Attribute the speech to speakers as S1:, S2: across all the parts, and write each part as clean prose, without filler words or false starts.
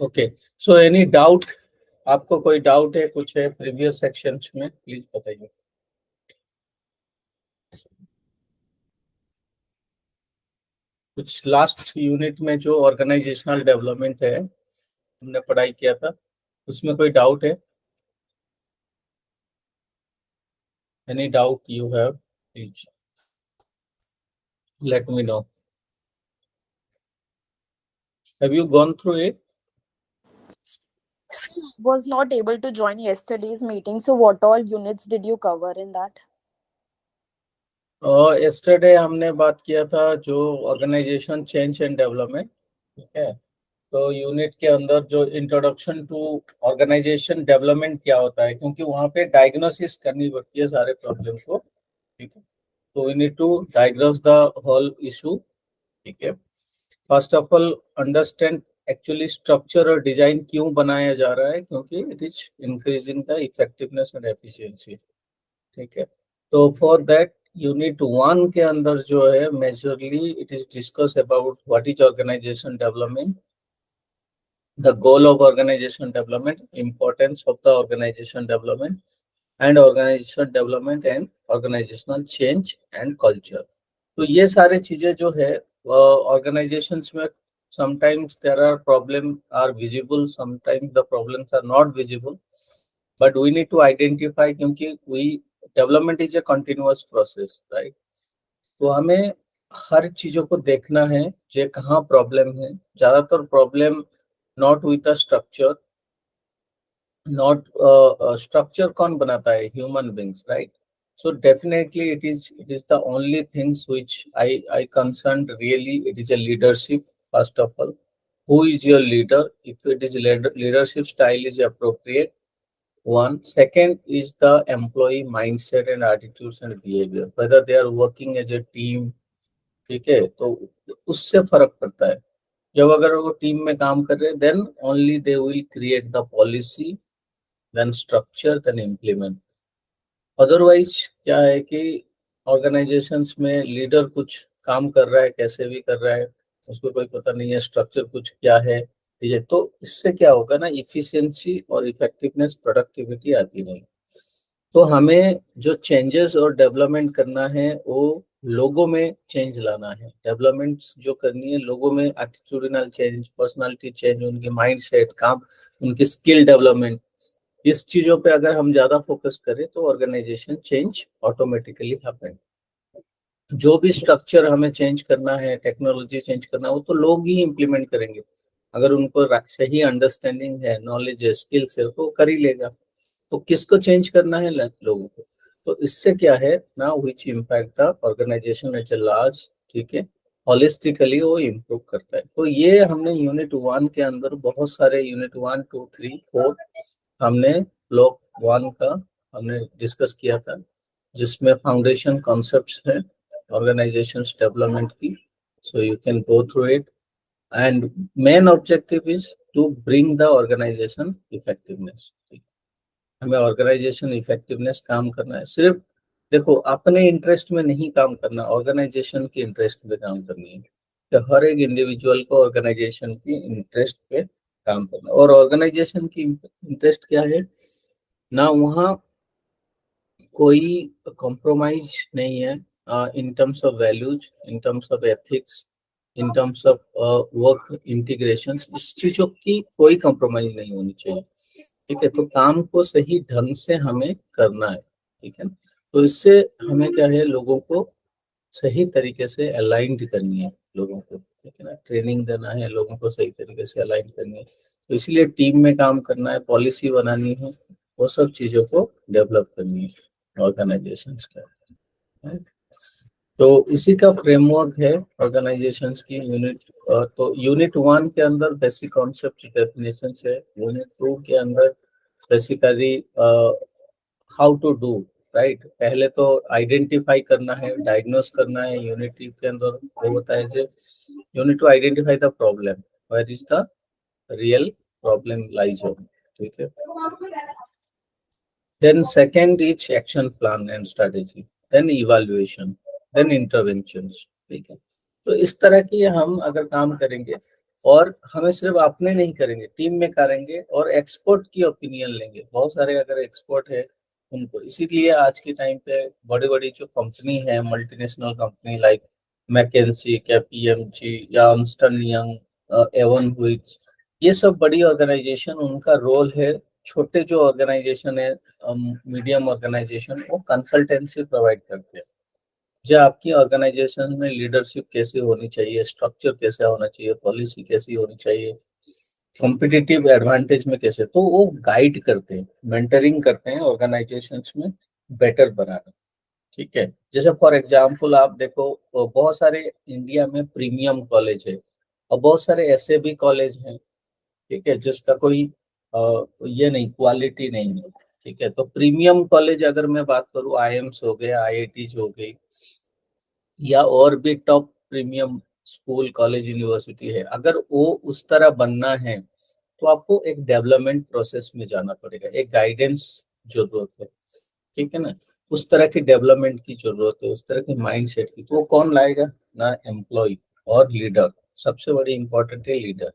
S1: Okay, so any doubt? आपको कोई doubt है, कुछ है प्रीवियस सेक्शंस में, प्लीज बताइए। कुछ लास्ट यूनिट में जो ऑर्गेनाइजेशनल डेवलपमेंट है हमने पढ़ाई किया था, उसमें कोई डाउट है? Any doubt you have, please let me know. Have you gone through it?
S2: So I was not able to join yesterday's meeting. So what all units did you cover in that?
S1: Yesterday हमने बात किया था जो organisation change and development, ठीक है। तो unit के अंदर जो इंट्रोडक्शन टू ऑर्गेनाइजेशन डेवलपमेंट क्या होता है, क्योंकि वहाँ पे डायग्नोसिस करनी पड़ती है सारे प्रॉब्लम को, ठीक है। तो we need to diagnose the whole issue, ठीक है। First of all understand actually structure और डिजाइन क्यों बनाया जा रहा है, क्योंकि it is increasing the effectiveness and efficiency, ठीक है। तो फॉर दैट यूनिट 1 के अंदर जो है majorly it is discuss about what is organisation development, the goal of organization development, importance of the organization development, and organization development and organizational change and culture. तो ये सारे चीजें जो है organizations में sometimes there are problem are visible, sometimes the problems are not visible, but we need to identify क्योंकि we development is a continuous process, right? तो हमें हर चीजों को देखना है जे कहाँ प्रॉब्लम है। ज्यादातर problem not with the structure, not structure कौन बनाता है? Human beings, right? So definitely it is the only things which I concern really, it is a leadership first of all. who is your leader? If it is leadership style is appropriate, one. Second is the employee mindset and attitudes and behavior, whether they are working as a team, ठीक है। तो उससे फर्क पड़ता है। जब अगर वो टीम में काम कर रहे हैं then only they will create the policy, then structure, then implement. Otherwise क्या है कि ऑर्गेनाइजेशंस में लीडर कुछ काम कर रहा है, कैसे भी कर रहा है, उसको कोई पता नहीं है स्ट्रक्चर कुछ क्या है, ठीक है। तो इससे क्या होगा ना, इफिशिएंसी और इफेक्टिवनेस, प्रोडक्टिविटी आती नहीं। तो हमें जो चेंजेस और डेवलपमेंट करना है वो लोगों में चेंज लाना है। डेवलपमेंट जो करनी है लोगों में, एटीट्यूडिनल चेंज, पर्सनालिटी चेंज, उनकी माइंडसेट, काम, उनकी स्किल डेवलपमेंट, इस चीजों पे अगर हम ज्यादा फोकस करें तो ऑर्गेनाइजेशन चेंज ऑटोमेटिकली हैपन। जो भी स्ट्रक्चर हमें चेंज करना है, टेक्नोलॉजी चेंज करना है, वो तो लोग ही इम्प्लीमेंट करेंगे। अगर उनको सही अंडरस्टैंडिंग है, नॉलेज है, स्किल्स है, तो कर ही लेगा। तो किसको चेंज करना है? लोगों को। तो इससे क्या है ना, which impact the organisation as a large, ठीक है, होलिस्टिकली वो इम्प्रूव करता है। तो ये हमने यूनिट 1 के अंदर बहुत सारे यूनिट 1, 2, 3, 4 हमने ब्लॉक 1 का हमने डिस्कस किया था, जिसमें फाउंडेशन कॉन्सेप्ट्स है ऑर्गेनाइजेशन डेवलपमेंट की। So you can go through it, and main objective is to bring the organisation effectiveness. हमें ऑर्गेनाइजेशन इफेक्टिवनेस काम करना है। सिर्फ देखो अपने इंटरेस्ट में नहीं काम करना, ऑर्गेनाइजेशन के इंटरेस्ट पे काम करनी है। तो हर एक इंडिविजुअल को ऑर्गेनाइजेशन की इंटरेस्ट पे काम करना। और ऑर्गेनाइजेशन की इंटरेस्ट क्या है ना, वहाँ कोई कॉम्प्रोमाइज नहीं है in terms of values, in terms of ethics, in terms of work integration, इस चीजों की कोई कॉम्प्रोमाइज नहीं होनी चाहिए, ठीक है। तो काम को सही ढंग से हमें करना है, ठीक है। तो इससे हमें क्या है, लोगों को सही तरीके से अलाइंड करनी है, लोगों को, ठीक है ना, ट्रेनिंग देना है, लोगों को सही तरीके से अलाइन करनी है। तो इसलिए टीम में काम करना है, पॉलिसी बनानी है, वो सब चीजों को डेवलप करनी है ऑर्गेनाइजेशन का, है। तो इसी का फ्रेमवर्क है ऑर्गेनाइजेशंस की यूनिट। तो यूनिट 1 के अंदर बेसिक कॉन्सेप्ट डेफिनेशन है, यूनिट 2 के अंदर basically how to do, right. पहले तो आइडेंटिफाई करना है, डायग्नोस करना है। यूनिट 2 के अंदर वो होता है जो you need to identify the problem, where is the real problem lies on, ठीक है। Then second is action plan and strategy, then evaluation, then interventions, ठीक है। तो इस तरह की हम अगर काम करेंगे और हमें सिर्फ अपने नहीं करेंगे, टीम में करेंगे और एक्सपर्ट की ओपिनियन लेंगे। बहुत सारे अगर एक्सपर्ट है उनको, इसीलिए आज के टाइम पे बड़ी बड़ी जो कंपनी है, multinational company like McKinsey, KPMG या अर्नस्ट एंड यंग, एवन हुइच, ये सब बड़ी ऑर्गेनाइजेशन, उनका रोल है छोटे जो ऑर्गेनाइजेशन है, मीडियम ऑर्गेनाइजेशन, वो कंसल्टेंसी प्रोवाइड करते हैं। जो आपकी ऑर्गेनाइजेशन में लीडरशिप कैसे होनी चाहिए, स्ट्रक्चर कैसे होना चाहिए, पॉलिसी कैसी होनी चाहिए, कॉम्पिटिटिव एडवांटेज में कैसे, तो वो गाइड करते हैं, मेंटरिंग करते हैं ऑर्गेनाइजेशंस में बेटर बनाना। ठीक है, जैसे फॉर एग्जांपल आप देखो, बहुत सारे इंडिया में प्रीमियम कॉलेज है और बहुत सारे ऐसे भी कॉलेज हैं, ठीक है, जिसका कोई ये नहीं, क्वालिटी नहीं है। ठीक है, तो प्रीमियम कॉलेज अगर मैं बात करूँ, आईएम्स हो गए, आईआईटीज हो गई, या और भी top premium school, college, university है, अगर वो उस तरह बनना है तो आपको एक डेवलपमेंट प्रोसेस में जाना पड़ेगा, एक गाइडेंस जरूरत है। ठीक है ना, उस तरह की डेवलपमेंट की जरूरत है, उस तरह के माइंडसेट की, तो वो कौन लाएगा ना, एम्प्लॉय और लीडर। सबसे बड़ी इंपॉर्टेंट है लीडर।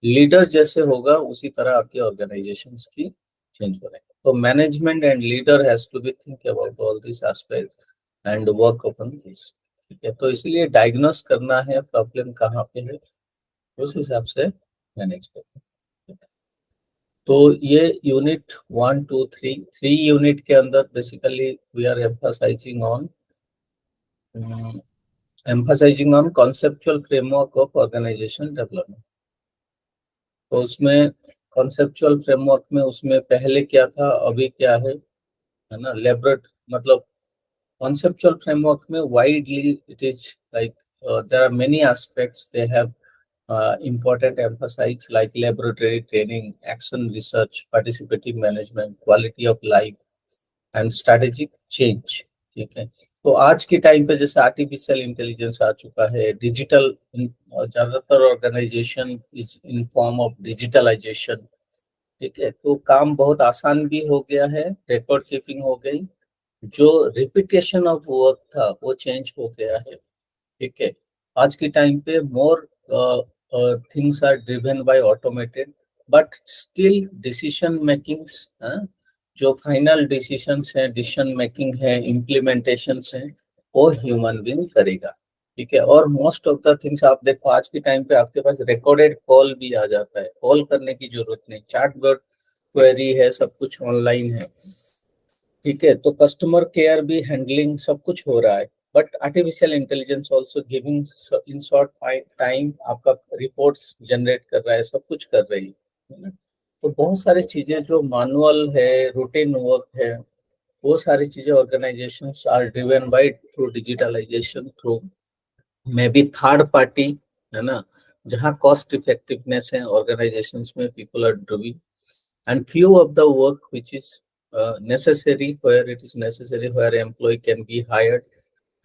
S1: लीडर जैसे होगा उसी तरह आपकी ऑर्गेनाइजेशन की चेंज बनेगा। तो management and leader has to be think about all this aspect and work upon this. ठीक है, तो इसलिए डायग्नोस करना है प्रॉब्लम कहाँ पे है, उस हिसाब से मैनेज करना है। तो ये यूनिट 1 2 3 यूनिट के अंदर basically we are emphasising on conceptual framework of organisation development. तो उसमें कॉन्सेप्चुअल फ्रेमवर्क में, उसमें पहले क्या था, अभी क्या है ना, लेबरेट मतलब conceptual framework में widely it is like there are many aspects they have important emphasis like laboratory training, action research, participative management, quality of life and strategic change। ठीक है, तो आज के टाइम पे जैसे आर्टिफिशियल इंटेलिजेंस आ चुका है, डिजिटल, ज्यादातर organisation is in form of digitalisation. ठीक है, तो काम बहुत आसान भी हो गया है, रिकॉर्ड कीपिंग हो गई, जो रिपीटेशन ऑफ वर्क था वो चेंज हो गया है। ठीक है, आज के टाइम पे more things are driven by automated, but still decision makings, जो फाइनल डिसीजंस हैं, डिसीजन मेकिंग है, इम्प्लीमेंटेशन है, वो ह्यूमन बीइंग करेगा। ठीक है, और मोस्ट ऑफ द थिंग्स आप देखो आज के टाइम पे आपके पास रिकॉर्डेड कॉल भी आ जाता है, कॉल करने की जरूरत नहीं, चैटबॉट क्वेरी है, सब कुछ ऑनलाइन है। ठीक है, तो कस्टमर केयर भी हैंडलिंग सब कुछ हो रहा है, but artificial intelligence also giving in short time आपका रिपोर्ट्स जनरेट कर रहा है, सब कुछ कर रही है ना। तो बहुत सारी चीजें जो मैनुअल है, रूटीन वर्क है, वो सारी चीजें organisation are driven by through digitalisation, through may be third party, है ना, जहाँ कॉस्ट इफेक्टिवनेस है ऑर्गेनाइजेशंस में, people are doing and few of the work which is necessary, where it is necessary, where employee can be hired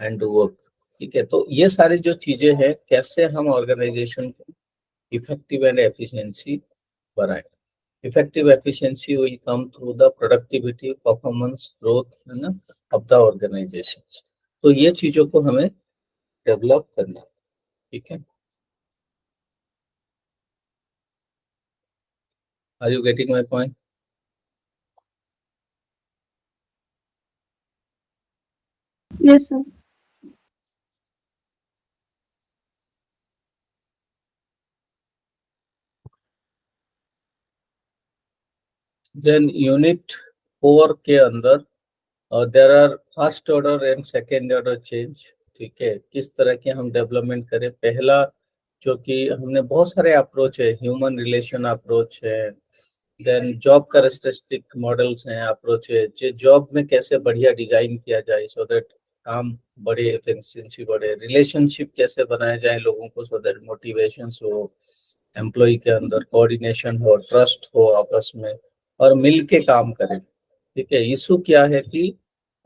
S1: and work। ठीक है, तो ये सारी जो चीजें हैं, कैसे हम ऑर्गेनाइजेशन को इफेक्टिव एंड एफिशिएंसी बढ़ाएं। Effective efficiency will come through the productivity, performance, growth, है ना, ऑफ द ऑर्गेनाइजेशन। तो ये चीजों को हमें डेवलप करना है। ठीक है, are you getting my point?
S3: Yes, sir.
S1: Then unit 4 के अंदर there are first order and second order change. ठीक है, किस तरह की हम डेवलपमेंट करें। पहला जो कि हमने बहुत सारे अप्रोच है, ह्यूमन रिलेशन अप्रोच है, देन जॉब कैरेक्टरिस्टिक मॉडल्स हैं, अप्रोच है, जो जॉब में कैसे बढ़िया डिजाइन किया जाए सो दैट काम बढ़े, एफिशिएंसी बढ़े, रिलेशनशिप कैसे बनाए जाए लोगों को सो दैट मोटिवेशन हो, एम्प्लॉय के अंदर कोऑर्डिनेशन हो, ट्रस्ट हो आपस में, और मिल के काम करें। ठीक है, इशू क्या है कि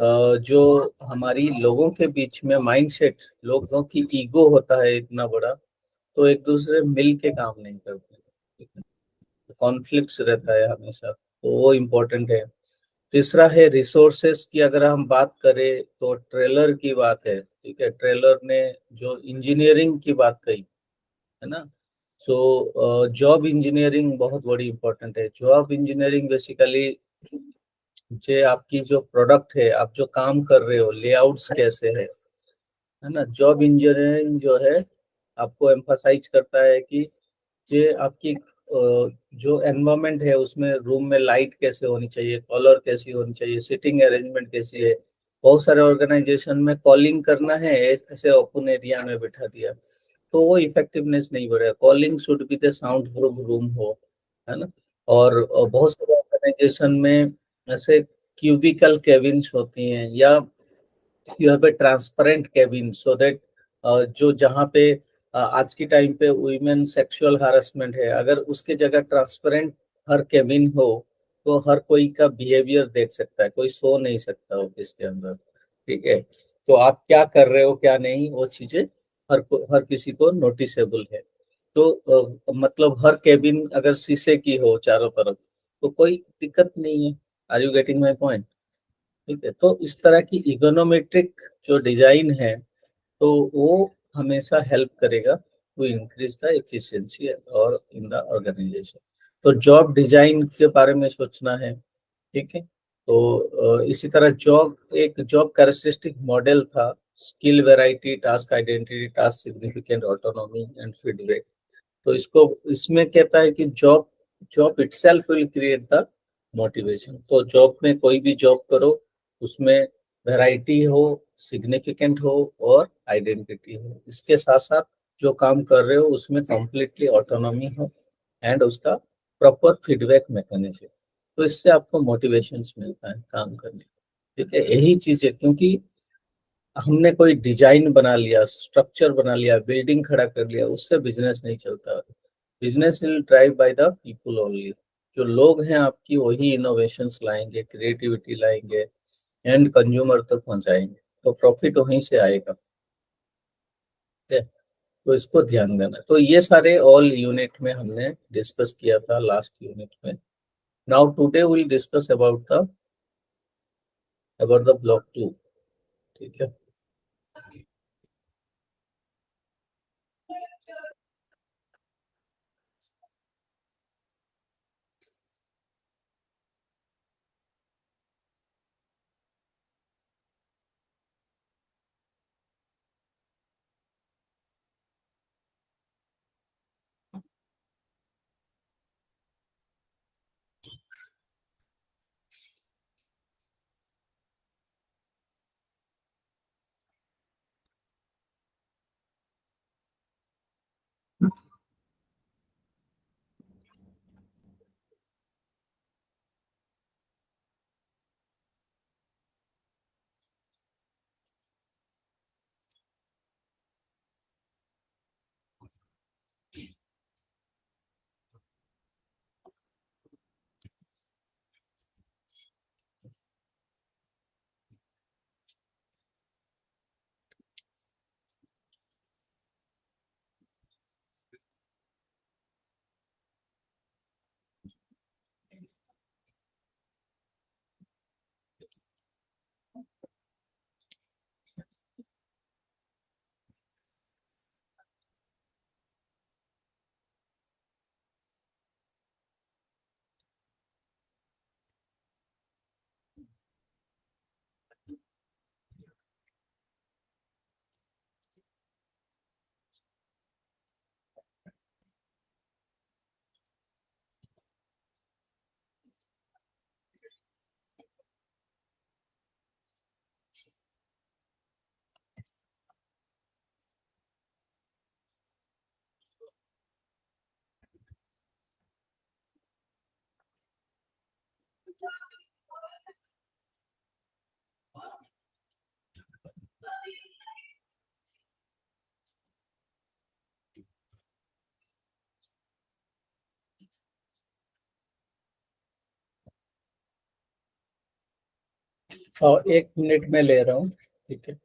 S1: जो हमारी लोगों के बीच में माइंडसेट, लोगों की ईगो होता है इतना बड़ा, तो एक दूसरे मिल के काम नहीं करते। ठीक है, कॉन्फ्लिक्ट्स रहता है हमेशा, तो वो इम्पोर्टेंट है। तीसरा है रिसोर्सेस की, अगर हम बात करें तो ट्रेलर की बात है। ठीक है, ट्रेलर ने जो इंजीनियरिंग की बात कही, है ना, सो जॉब इंजीनियरिंग बहुत बड़ी इंपॉर्टेंट है। जॉब इंजीनियरिंग बेसिकली जे आपकी जो प्रोडक्ट है, आप जो काम कर रहे हो, लेआउट्स कैसे है ना। जॉब इंजीनियरिंग जो है आपको एम्फसाइज करता है कि ये आपकी जो एनवायरनमेंट है उसमें रूम में लाइट कैसे होनी चाहिए, कलर कैसी होनी चाहिए, सिटिंग अरेंजमेंट कैसी है। बहुत सारे ऑर्गेनाइजेशन में कॉलिंग करना है, ऐसे ओपन एरिया में बिठा दिया तो वो इफेक्टिवनेस नहीं बढ़ेगा। Calling should be the sound proof room हो, है ना। और बहुत सारे ऑर्गेनाइजेशन में ऐसे क्यूबिकल केबिन्स होती हैं, या you have a transparent cabin so that जो जहाँ पे आज की टाइम पे वुमेन सेक्सुअल हैरेसमेंट है, अगर उसके जगह ट्रांसपेरेंट हर केबिन हो तो हर कोई का बिहेवियर देख सकता है, कोई सो नहीं सकता ऑफिस के अंदर। ठीक है, तो आप क्या कर रहे हो क्या नहीं, वो चीजें हर किसी को नोटिसेबल है। तो मतलब हर केबिन अगर शीशे की हो चारों तरफ तो कोई दिक्कत नहीं है। Are you getting my point? ठीक है, तो इस तरह की इकोनोमेट्रिक जो डिजाइन है तो वो हमेशा हेल्प करेगा टू इंक्रीज द एफिशिएंसी और इन द ऑर्गेनाइजेशन। तो जॉब डिजाइन के बारे में सोचना है। ठीक है, तो इसी तरह एक जॉब कैरेक्टरिस्टिक मॉडल था, skill variety, task identity, task significant, autonomy and feedback. तो इसमें कहता है कि job job itself will create the motivation. तो जॉब में कोई भी जॉब करो उसमें वैरायटी हो, सिग्निफिकेंट हो और आइडेंटिटी हो। इसके साथ साथ जो काम कर रहे हो उसमें कंप्लीटली ऑटोनॉमी हो एंड उसका प्रॉपर फीडबैक मैकेनिज्म। तो इससे आपको मोटिवेशन मिलता है काम करने। ठीक है, यही चीज है, क्योंकि हमने कोई डिजाइन बना लिया, स्ट्रक्चर बना लिया, बिल्डिंग खड़ा कर लिया, उससे बिजनेस नहीं चलता। Business will drive by the people only. जो लोग हैं आपकी वही इनोवेशंस लाएंगे, क्रिएटिविटी लाएंगे, एंड कंज्यूमर तक पहुंचाएंगे, तो प्रॉफिट वहीं से आएगा। ठीक है, तो इसको ध्यान देना। तो ये सारे ऑल यूनिट में हमने डिस्कस किया था लास्ट यूनिट में। Now today will discuss about the block 2। ठीक है, और 1 मिनट में ले रहा हूँ। ठीक है,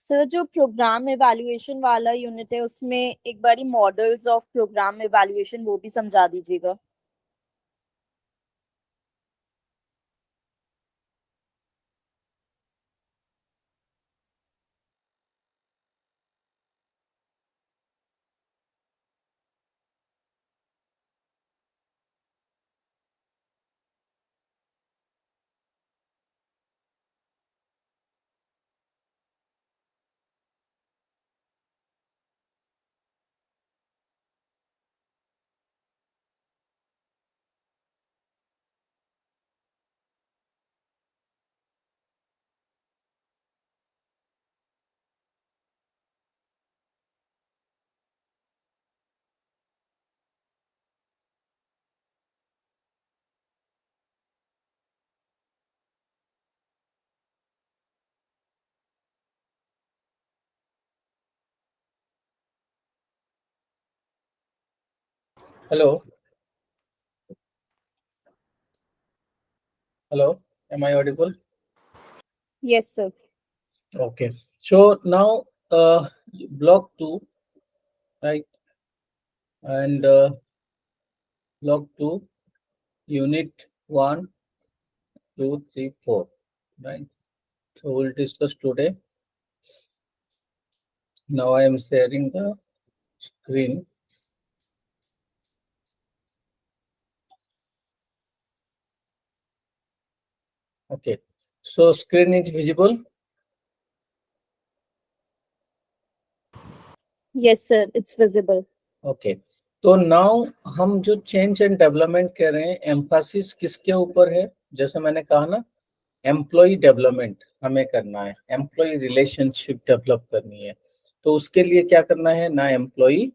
S2: सर जो प्रोग्राम एवेल्युएशन वाला यूनिट है उसमें एक बारी मॉडल्स ऑफ प्रोग्राम एवेल्युएशन वो भी समझा दीजिएगा।
S1: Hello. Hello. Am I audible?
S2: Yes, sir.
S1: Okay. So now block 2, right? And block 2, unit 1, 2, 3, 4, right? So we'll discuss today. Now I am sharing the screen. Okay. So screen is visible.
S2: Yes, sir. It's visible.
S1: Okay तो now हम जो change and development कह रहे हैं एम्फासिस किसके ऊपर है, जैसे मैंने कहा ना, एम्प्लॉय डेवलपमेंट हमें करना है, एम्प्लॉय रिलेशनशिप डेवलप करनी है। तो उसके लिए क्या करना है ना, employee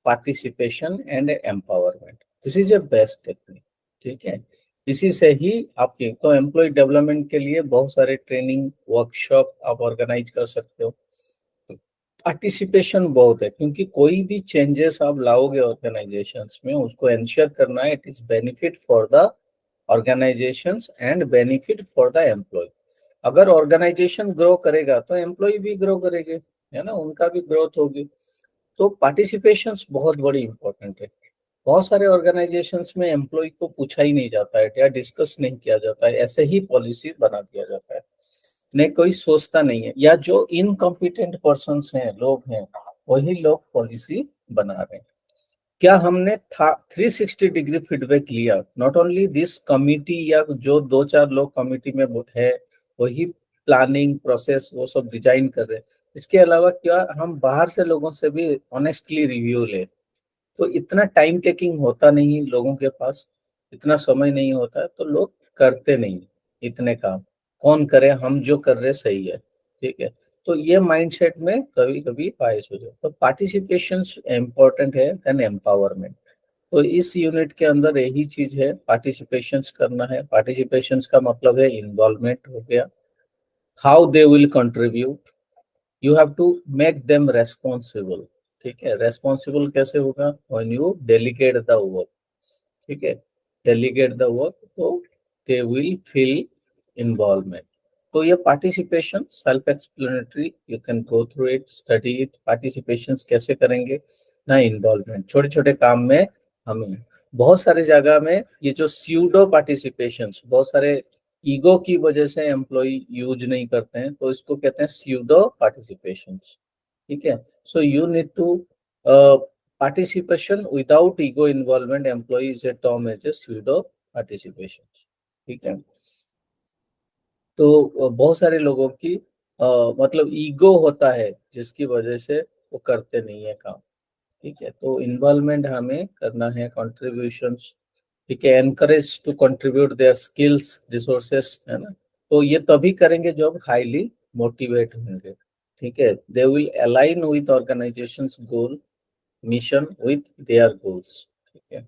S1: participation and empowerment, this is a best technique. ठीक है, इसी से ही आपकी तो एम्प्लॉय डेवलपमेंट के लिए बहुत सारे ट्रेनिंग वर्कशॉप आप ऑर्गेनाइज कर सकते हो। पार्टिसिपेशन बहुत है, क्योंकि कोई भी चेंजेस आप लाओगे ऑर्गेनाइजेशंस में उसको एंश्योर करना है it is benefit for the organisations and benefit for the employee. अगर ऑर्गेनाइजेशन ग्रो करेगा तो एम्प्लॉय भी ग्रो करेंगे, है ना, उनका भी ग्रोथ होगी। तो पार्टिसिपेशन बहुत बड़ी इंपॉर्टेंट है। बहुत सारे ऑर्गेनाइजेशंस में एम्प्लॉय को पूछा ही नहीं जाता है या डिस्कस नहीं किया जाता है, ऐसे ही पॉलिसी बना दिया जाता है, नहीं कोई सोचता नहीं है, या जो इनकॉम्पिटेंट पर्सन्स हैं, लोग हैं, वही लोग पॉलिसी बना रहे हैं। क्या हमने 360 डिग्री फीडबैक लिया, नॉट ओनली दिस कमिटी या जो 2-4 लोग कमिटी में है वही प्लानिंग प्रोसेस वो सब डिजाइन कर रहे हैं, इसके अलावा क्या हम बाहर से लोगों से भी ऑनेस्टली रिव्यू ले? तो इतना टाइम टेकिंग होता नहीं लोगों के पास, इतना समय नहीं होता है, तो लोग करते नहीं इतने काम, कौन करे, हम जो कर रहे सही है। ठीक है, तो ये माइंडसेट में कभी कभी बायस हो जाए। तो पार्टिसिपेशन इम्पोर्टेंट है देन एम्पावरमेंट। तो इस यूनिट के अंदर यही चीज है, पार्टिसिपेशन करना है। पार्टिसिपेशन का मतलब है इन्वॉल्वमेंट हो गया, how they will contribute, you have to make them responsible. ठीक है, रेस्पॉन्सिबल कैसे होगा, when you delegate the work. ठीक है, डेलीगेट द वर्क तो दे विल फील इन्वॉल्वमेंट। तो ये participation self explanatory, you can go through it, study it. Participation कैसे करेंगे ना, इन्वॉल्वमेंट छोटे छोटे काम में। हमें बहुत सारे जगह में ये जो स्यूडो पार्टिसिपेशन, बहुत सारे ईगो की वजह से एम्प्लॉय यूज नहीं करते हैं, तो इसको कहते हैं स्यूडो पार्टिसिपेशन। ठीक है, so you need to participation without ego involvement employee is a term as a pseudo participation. ठीक है, तो बहुत सारे लोगों की मतलब ईगो होता है जिसकी वजह से वो करते नहीं है काम। ठीक है, तो इन्वॉल्वमेंट हमें करना है, कंट्रीब्यूशंस। ठीक है, encourage to contribute their skills resources, है ना। तो ये तभी करेंगे जब हाईली मोटिवेट होंगे। ठीक है, they will align with organisations goal, mission with their goals. ठीक है,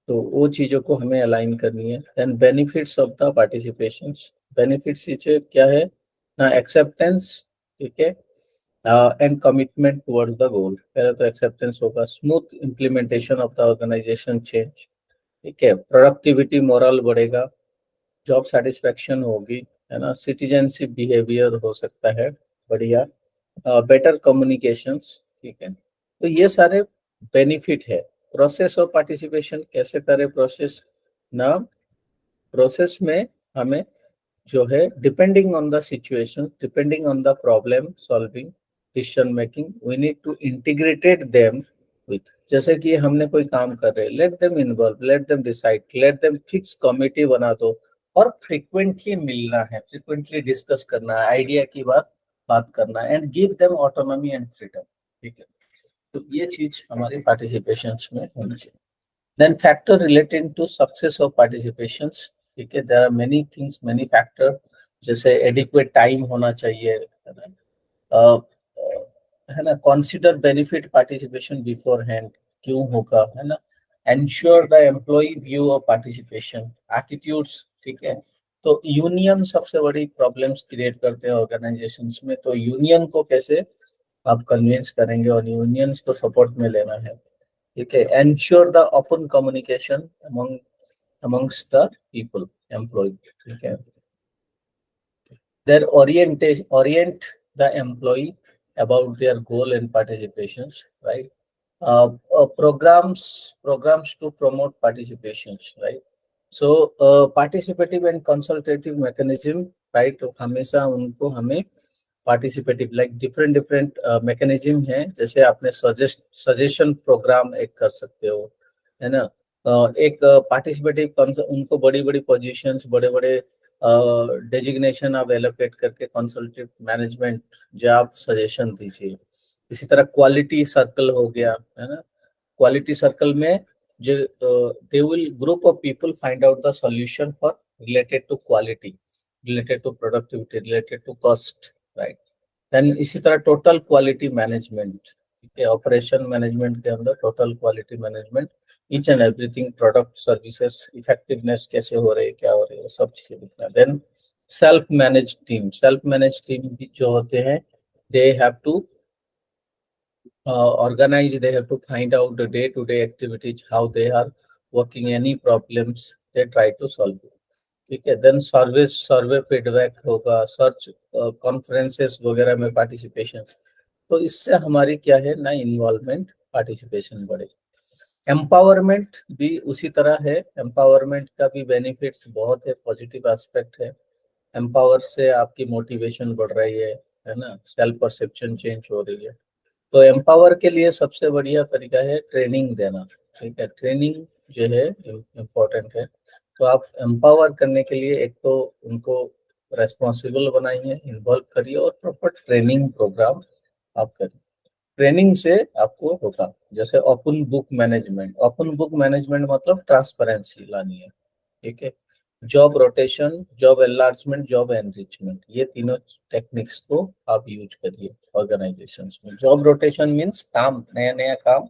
S1: तो वो चीजों को हमें अलाइन करनी है। Then benefits of the participations, benefits क्या है ना, एक्सेप्टेंस। ठीक है, and commitment towards the goal. पहले तो एक्सेप्टेंस होगा, smooth implementation of the organisation change. ठीक है, प्रोडक्टिविटी मोरल बढ़ेगा, जॉब सेटिस्फेक्शन होगी, है ना, सिटीजनशिप बिहेवियर हो सकता है, बढ़िया, बेटर कम्युनिकेशंस, ठीक है। तो ये सारे बेनिफिट है। प्रोसेस ऑफ पार्टिसिपेशन कैसे करें? प्रोसेस ना, प्रोसेस में हमें जो है depending on the situation, depending on the problem solving, decision making, we need to integrated them with, जैसे कि हमने कोई काम कर रहे हैं, let them involve, let them decide, let them fix committee बना दो, और फ्रीक्वेंटली मिलना है, फ्रीक्वेंटली डिस्कस करना है, आइडिया की बात करना है, and give them autonomy and freedom, ठीक है। तो ये चीज हमारी पार्टिसिपेशन में होनी चाहिए। Then factor relating to success of participation, ठीक है, there are many things, many factor, जैसे एडिक्वेट टाइम होना चाहिए, है ना, है ना, consider benefit participation beforehand, क्यों होगा, है ना, ensure the employee view of participation, attitudes, ठीक है। तो यूनियन सबसे बड़ी प्रॉब्लम्स क्रिएट करते हैं ऑर्गेनाइजेशंस में, तो यूनियन को कैसे आप कन्विंस करेंगे और यूनियंस को सपोर्ट में लेना है, ठीक है। Ensure the open communication amongst the people, employee, ठीक है। Their orient the employee about their goal and participations, right? Programs to promote participations, right? So participative and consultative mechanism, right? तो हमेशा उनको हमें पार्टिसिपेटिव लाइक डिफरेंट मैकेनिज्म है, जैसे आपने suggestion programme एक कर सकते हो, है ना। एक पार्टिसिपेटिव उनको बड़ी बड़ी पोजीशंस, बड़े बड़े डेजिग्नेशन आप एलोकेट करके कंसल्टेटिव मैनेजमेंट जो आप सजेशन दीजिए। इसी तरह क्वालिटी सर्कल हो गया, है ना। क्वालिटी सर्कल में जो they will group of people find out the solution for related to quality, related to productivity, related to cost, right. Then इसी तरह टोटल क्वालिटी मैनेजमेंट, ठीक है, ऑपरेशन मैनेजमेंट के अंदर total quality management, each and everything, product services effectiveness कैसे हो रही है, क्या हो रही है, सब चीजें दिखना। देन सेल्फ मैनेज टीम भी जो होते हैं, they have to organize, they have to find out the day-to-day activities, how they are working, any problems they try to solve it, ठीक है। देन सर्वे फीडबैक होगा, सर्च कॉन्फ्रेंसेस वगैरह में participation, तो इससे हमारी क्या है ना, इन्वॉल्वमेंट, पार्टिसिपेशन बढ़े। एम्पावरमेंट भी उसी तरह है, एम्पावरमेंट का भी बेनिफिट्स बहुत है, पॉजिटिव एस्पेक्ट है। एम्पावर से आपकी मोटिवेशन बढ़ रही है ना, सेल्फ परसेप्शन चेंज हो रही है। तो एम्पावर के लिए सबसे बढ़िया तरीका है ट्रेनिंग देना, ठीक है। ट्रेनिंग जो है इम्पोर्टेंट है। तो आप एम्पावर करने के लिए एक तो उनको रेस्पॉन्सिबल बनाइए, इन्वॉल्व करिए, और प्रॉपर ट्रेनिंग प्रोग्राम आप करिए। ट्रेनिंग से आपको होगा, जैसे ओपन बुक मैनेजमेंट मतलब ट्रांसपेरेंसी लानी है, ठीक है। Job rotation, job enlargement, job enrichment, ये तीनों टेक्निक्स को आप यूज करिए ऑर्गेनाइजेशंस में। जॉब रोटेशन मींस काम, नया नया काम,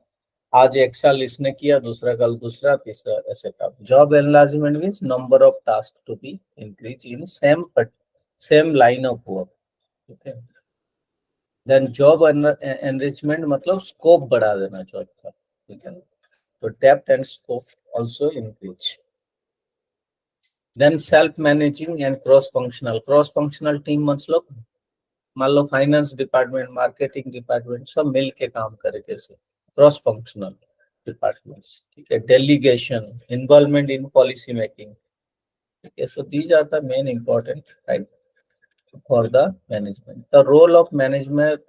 S1: आज एक साल इसने किया, दूसरा कल दूसरा, तीसरा, ऐसे काम। Job enlargement means number of task to be increase in same line of work, ठीक है। देन जॉब एनरिचमेंट मतलब स्कोप बढ़ा देना जॉब का, ठीक है। तो depth and scope also increase. Then self managing and cross functional team मतलब मान लो फाइनेंस डिपार्टमेंट, मार्केटिंग डिपार्टमेंट, सब मिल के काम करे, कैसे, क्रॉस फंक्शनल डिपार्टमेंट्स, ठीक है। Delegation, involvement in policy making, ठीक है। So these are the main important, right, for the management. The role of management,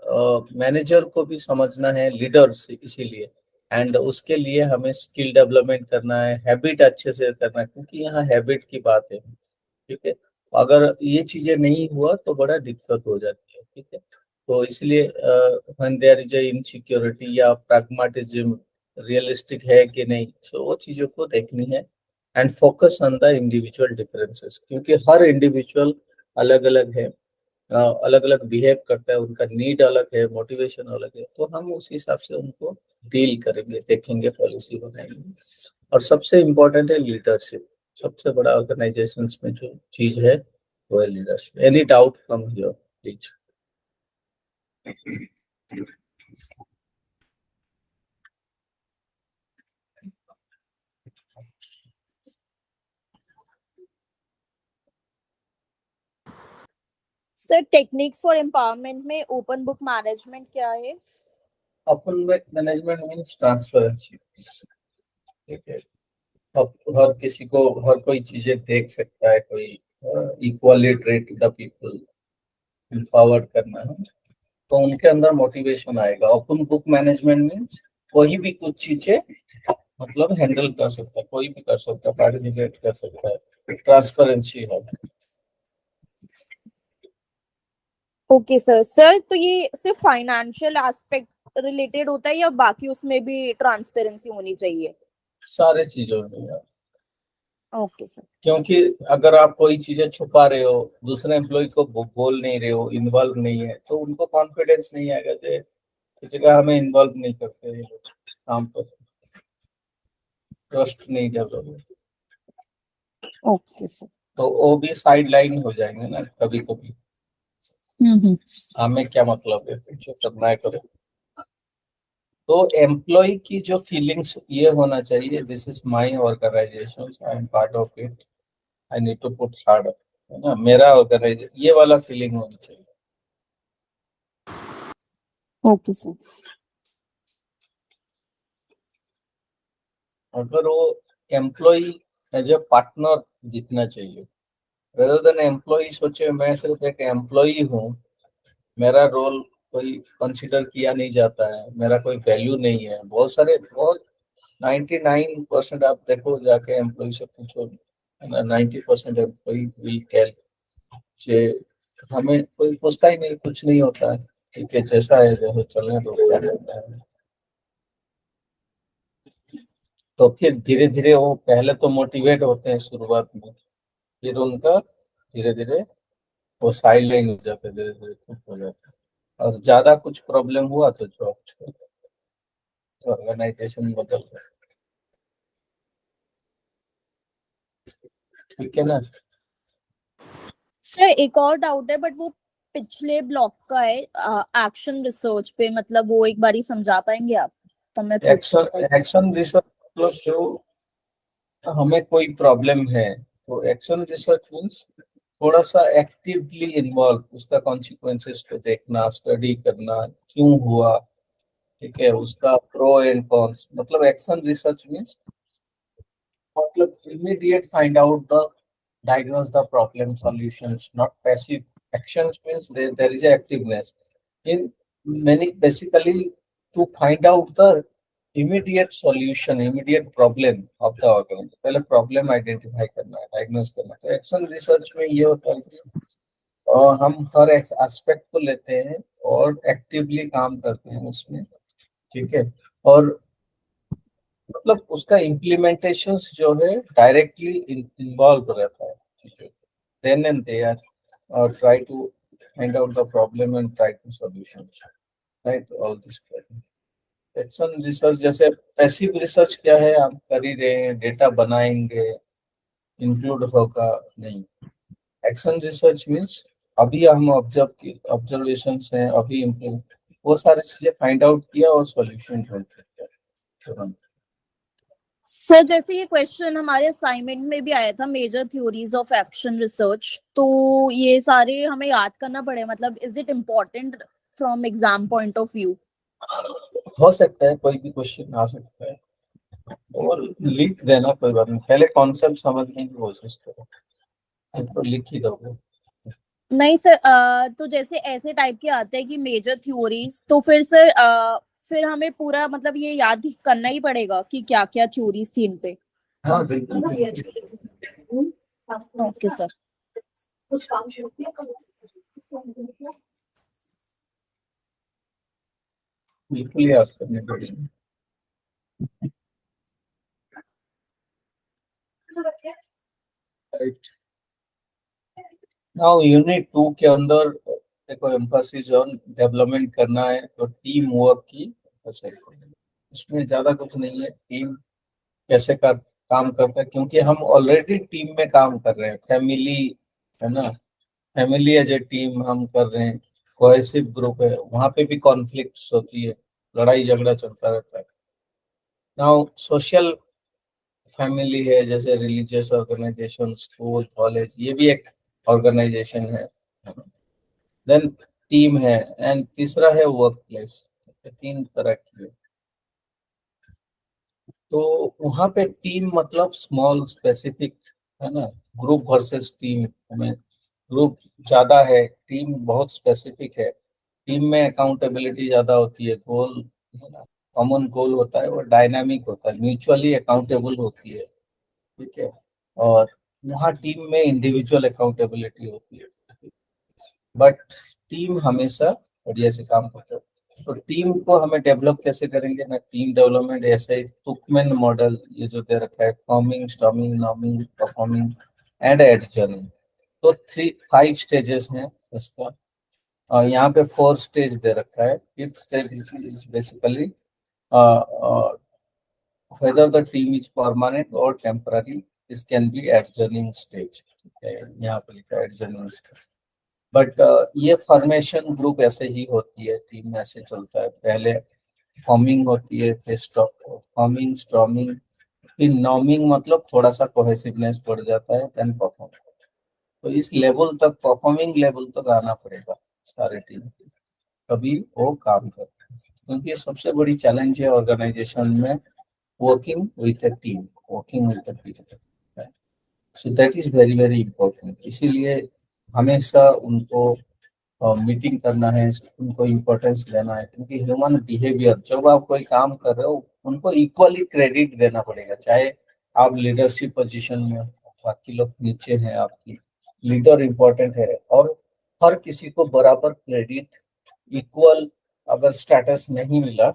S1: manager को भी समझना है, लीडर इसीलिए, एंड उसके लिए हमें स्किल डेवलपमेंट करना है, हैबिट अच्छे से करना है, क्योंकि यहाँ हैबिट की बात है, ठीक है। अगर ये चीजें नहीं हुआ तो बड़ा दिक्कत हो जाती है, ठीक है। तो इसलिए व्हेन देयर इज इनसिक्योरिटी या प्रैग्मेटिज्म रियलिस्टिक है कि नहीं, सो वो चीजों को देखनी है। And focus on the individual differences, क्योंकि हर इंडिविजुअल अलग अलग है, अलग अलग बिहेव करता है, उनका नीड अलग है, मोटिवेशन अलग है, तो हम उस हिसाब से उनको डील करेंगे, देखेंगे, पॉलिसी बनाएंगे। और सबसे इम्पोर्टेंट है लीडरशिप, सबसे बड़ा ऑर्गेनाइजेशंस में जो चीज है वो है leadership. Any doubt from here please.
S2: Sir techniques for empowerment में ओपन बुक मैनेजमेंट क्या है?
S1: Open book management means transparency, ठीक है। अब हर किसी को हर कोई चीजें देख सकता है, कोई equally treat the people, empowered करना है, तो उनके अंदर मोटिवेशन आएगा। ओपन बुक मैनेजमेंट मीन्स कोई भी कुछ चीजें मतलब हैंडल कर सकता है, कोई भी कर सकता है, पार्टिसिपेट कर सकता है, ट्रांसपेरेंसी है।
S2: Okay sir. सर तो ये सिर्फ फाइनेंशियल एस्पेक्ट रिलेटेड होता है या बाकी उसमें भी ट्रांसपेरेंसी होनी चाहिए?
S1: सारे चीजों में यार।
S2: Okay sir.
S1: क्योंकि अगर आप कोई चीजें छुपा रहे हो, दूसरे एम्प्लॉय को बोल नहीं रहे हो, इन्वॉल्व नहीं है, तो उनको कॉन्फिडेंस नहीं आएगा कि किसी का हमें इन्वॉल्व नहीं करते हैं काम पर, ट्रस्ट नहीं डेवलप।
S2: Okay sir.
S1: तो वो भी साइड लाइन हो जाएंगे ना कभी कभी। हमें क्या मतलब है, जो करना है करो। तो एम्प्लॉय की जो फीलिंग्स ये होना चाहिए, this is my organisation, I am part of it, I need to put hard, है ना, मेरा ऑर्गेनाइजेशन, ये वाला फीलिंग होनी चाहिए।
S2: Okay sir.
S1: अगर वो एम्प्लॉय एज ए पार्टनर दिखना चाहिए, रेदर देन एम्प्लॉय सोचे मैं सिर्फ एक एम्प्लॉय हूँ, मेरा रोल कोई कंसिडर किया नहीं जाता है, मेरा कोई वैल्यू नहीं है। बहुत 99% आप देखो जाके एम्प्लॉय से पूछो, 90% एम्प्लॉय विल टेल जे हमें कोई पूछता ही नहीं, कुछ नहीं होता है, ठीक है जैसा है जैसे चलने दो, क्या करता है। तो फिर धीरे धीरे वो पहले तो मोटिवेट होते हैं शुरुआत में, फिर उनका धीरे धीरे वो साइड लाइन हो जाते हैं, धीरे धीरे चुप हो जाते हैं, और ज्यादा कुछ प्रॉब्लम हुआ तो जॉब छोड़, ऑर्गेनाइजेशन बदल गया, ठीक है ना।
S2: सर एक और डाउट है बट वो पिछले ब्लॉक का है, एक्शन रिसर्च पे, मतलब वो एक बारी समझा पाएंगे आप? तो मैं
S1: एक्शन रिसर्च मतलब जो हमें कोई प्रॉब्लम है, तो एक्शन रिसर्च मीन्स थोड़ा सा एक्टिवली इन्वॉल्व, उसका कॉन्सिक्वेंसेस को देखना, स्टडी करना, क्यों हुआ, ठीक है, उसका प्रो एंड कॉन्स। मतलब एक्शन रिसर्च मीन्स मतलब immediate find out the diagnose the problem solutions, not passive actions means there is a activeness in many, basically to find out the immediate solution, immediate problem of the organism। पहले problem identify करना है, diagnose करना है। तो action research में ये होता है कि हम हर एस्पेक्ट को लेते हैं और एक्टिवली काम करते हैं उसमें, ठीक है, और मतलब उसका इम्प्लीमेंटेशन जो है डायरेक्टली इन्वॉल्व रहता है, देन एंड देयर, और try to find out the problem and try to solutions, right, all this problem. Action research जैसे पैसिव रिसर्च क्या है, आप कर ही रहे हैं, डेटा बनाएंगे, इंक्लूड होगा नहीं। एक्शन रिसर्च मीन्स अभी हम ऑब्जर्वेशन हैं, अभी इम्प्लीमेंट, वो सारी चीजें फाइंड आउट किया और सॉल्यूशन ढूंढ किया।
S2: सर जैसे ये क्वेश्चन हमारे असाइनमेंट में भी आया था, major theories of action research, तो ये सारे हमें याद करना पड़े, मतलब is it important from exam point of view?
S1: हो सकता है, कोई भी क्वेश्चन आ सकता है, और लिख देना कोई बात नहीं, पहले कॉन्सेप्ट समझने की कोशिश करो, तो लिख ही दोगे।
S2: नहीं सर, तो जैसे ऐसे टाइप के आते हैं कि मेजर थ्योरीज, तो फिर सर फिर हमें पूरा मतलब ये याद ही करना ही पड़ेगा कि क्या क्या थ्योरीज थी इन पे?
S1: हाँ बिल्कुल
S2: ओके सर।
S1: बिल्कुल याद करने पड़ेंगे, राइट। नाउ यूनिट 2 के अंदर देखो एम्फसिस ऑन डेवलपमेंट करना है, तो टीम वर्क की emphasis है। उसमें ज्यादा कुछ नहीं है, टीम कैसे काम करता है, क्योंकि हम ऑलरेडी टीम में काम कर रहे हैं, फैमिली है ना, फैमिली एज ए टीम हम कर रहे हैं, कोहेसिव ग्रुप है, वहां पे भी कॉन्फ्लिक्ट्स होती है, लड़ाई झगड़ा चलता रहता है। नाउ सोशल फैमिली है, जैसे रिलीजियस ऑर्गेनाइजेशन, स्कूल, कॉलेज, ये भी एक ऑर्गेनाइजेशन है ना? देन टीम है, एंड तीसरा है वर्क प्लेस। 3 तरह की है। तो वहां पे टीम मतलब स्मॉल स्पेसिफिक, है ना, ग्रुप वर्सेस टीम। हमें ग्रुप ज्यादा है, टीम बहुत स्पेसिफिक है। टीम में अकाउंटेबिलिटी ज्यादा होती है, गोल, है ना, कॉमन गोल होता है, वो डायनामिक होता है, म्यूचुअली अकाउंटेबल होती है, ठीक है। और वहाँ टीम में इंडिविजुअल अकाउंटेबिलिटी होती है, बट टीम हमेशा बढ़िया से काम करता है। तो टीम को हमें डेवलप कैसे करेंगे ना, टीम डेवलपमेंट ऐसे ही तुकमैन मॉडल ये जो दे रखा है, forming, storming, norming, performing and एडजर्निंग। तो 5 स्टेजेस हैं इसका। यहाँ पे 4 स्टेज दे रखा है। 5th stage is basically whether the team is permanent or temporary, this can be adjourning stage, ठीक है, यहाँ पे लिखा है adjourning stage। बट ये फॉर्मेशन ग्रुप ऐसे ही होती है, टीम में ऐसे चलता है, पहले फॉर्मिंग होती है, फिर फॉर्मिंग, स्टॉर्मिंग, फिर नॉर्मिंग, मतलब थोड़ा सा कोहेसिवनेस बढ़ जाता है, देन परफॉर्म। तो इस लेवल तक, परफॉर्मिंग लेवल तक आना पड़ेगा सारे टीम, तभी वो काम करते हैं। क्योंकि ये सबसे बड़ी चैलेंज है ऑर्गेनाइजेशन में, working with a team, working with a people, right? So that is very very important। इसीलिए हमेशा उनको मीटिंग करना है, उनको इम्पोर्टेंस देना है, क्योंकि ह्यूमन बिहेवियर, जब आप कोई काम कर रहे हो उनको इक्वली क्रेडिट देना पड़ेगा, चाहे आप लीडरशिप पोजीशन में हो, बाकी लोग नीचे हैं आपकी, लीडर इम्पोर्टेंट है, और हर किसी को बराबर क्रेडिट, इक्वल अगर स्टेटस नहीं मिला